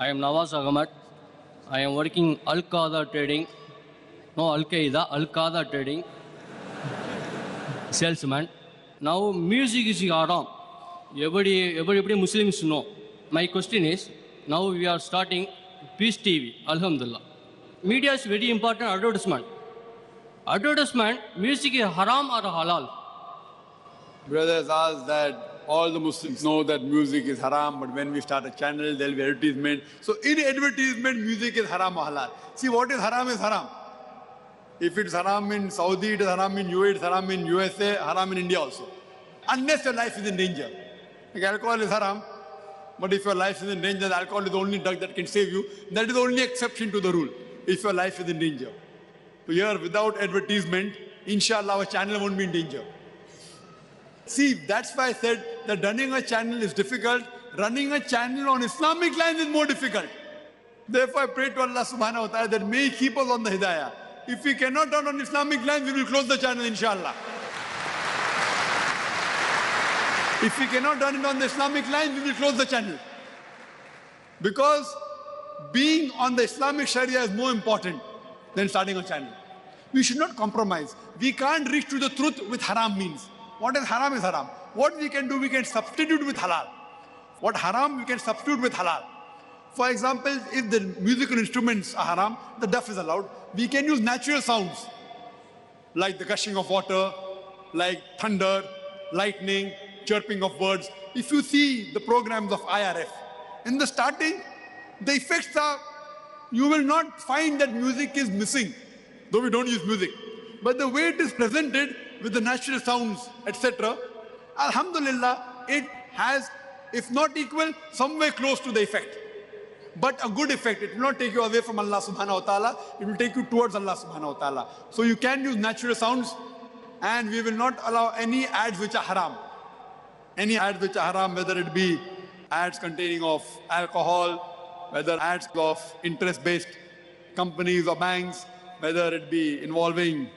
I am Nawaz Ahmad. I am working Al-Qaeda trading. No, Al-Qaeda, Al-Qaeda trading. Salesman. Now, music is haram. Everybody Muslims know. My question is, now we are starting Peace TV, Alhamdulillah. Media is very important advertisement. Advertisement, music is haram or halal? Brothers asked that all the Muslims know that music is haram, but when we start a channel, there will be advertisement. So in advertisement, music is haram or halal. See, what is haram. If it's haram in Saudi, it is haram in UAE, it's haram in USA, haram in India also. Unless your life is in danger. Like alcohol is haram, but if your life is in danger, the alcohol is the only drug that can save you. That is the only exception to the rule, if your life is in danger. So here, without advertisement, inshallah, our channel won't be in danger. See, that's why I said that running a channel is difficult. Running a channel on Islamic lines is more difficult. Therefore, I pray to Allah subhanahu wa ta'ala that may He keep us on the hidayah. If we cannot run on Islamic lines, we will close the channel, inshallah. If we cannot run it on the Islamic lines, we will close the channel. Because being on the Islamic Sharia is more important than starting a channel. We should not compromise. We can't reach to the truth with haram means. What is haram is haram. What we can do, we can substitute with halal. What haram, we can substitute with halal. For example, if the musical instruments are haram, the duff is allowed. We can use natural sounds, like the gushing of water, like thunder, lightning, chirping of birds. If you see the programs of IRF, in the starting, the effects are, you will not find that music is missing, though we don't use music. But the way it is presented with the natural sounds, etc., alhamdulillah, it has, if not equal, somewhere close to the effect. But a good effect. It will not take you away from Allah subhanahu wa ta'ala. It will take you towards Allah subhanahu wa ta'ala. So you can use natural sounds, and we will not allow any ads which are haram. Any ads which are haram, whether it be ads containing of alcohol, whether ads of interest-based companies or banks, whether it be involving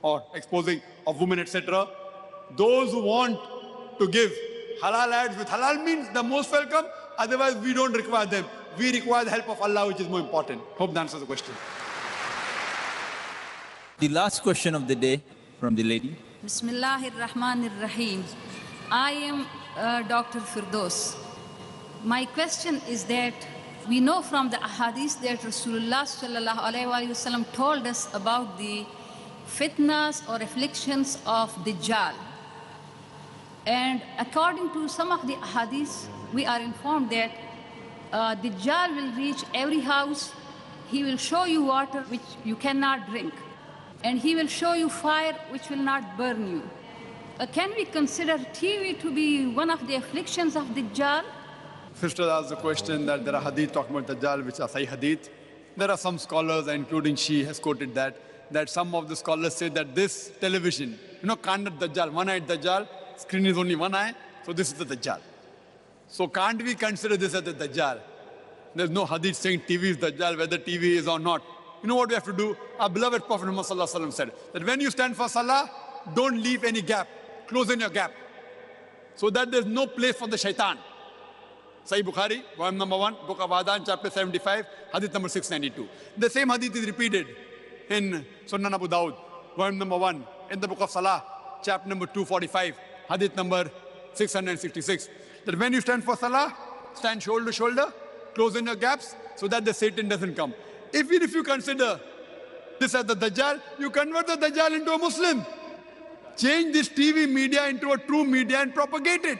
or exposing of women, etc. Those who want to give halal ads with halal means, the most welcome. Otherwise, we don't require them. We require the help of Allah, which is more important. Hope that answers the question. The last question of the day from the lady. Bismillahir Rahmanir Rahim. I am Dr. Firdaus. My question is that we know from the ahadith that Rasulullah sallallahu alaihi wasallam told us about the fitnas or afflictions of Dajjal. And according to some of the ahadith, we are informed that Dajjal will reach every house. He will show you water which you cannot drink. And he will show you fire which will not burn you. Can we consider TV to be one of the afflictions of Dajjal? Sister asked the question that there are hadith talking about Dajjal which are Sahih hadith. There are some scholars, including she has quoted that some of the scholars say that this television, Kandat Dajjal, one-eyed Dajjal, screen is only one eye, so this is the Dajjal. So can't we consider this as the Dajjal? There's no hadith saying TV is Dajjal, whether TV is or not. You know what we have to do? Our beloved Prophet Muhammad sallallahu alaihi wasallam said that when you stand for salah, don't leave any gap. Close in your gap, so that there's no place for the shaitan. Sahih Bukhari, volume number 1, Book of Adhan, chapter 75, hadith number 692. The same hadith is repeated in Sunan Abu Dawud, volume number 1, in the Book of Salah, chapter number 245, hadith number 666. That when you stand for salah, stand shoulder to shoulder, close in your gaps, so that the Satan doesn't come. Even if you consider this as the Dajjal, you convert the Dajjal into a Muslim. Change this TV media into a true media and propagate it.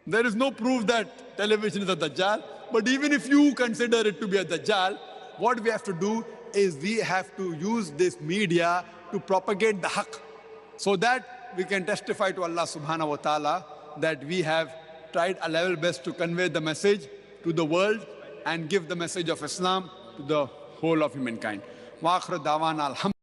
There is no proof that television is a Dajjal, but even if you consider it to be a Dajjal, what we have to do is we have to use this media to propagate the haqq, so that we can testify to Allah subhanahu wa ta'ala that we have tried our level best to convey the message to the world and give the message of Islam to the whole of humankind. Wa akhir da'wana alhamdulillah.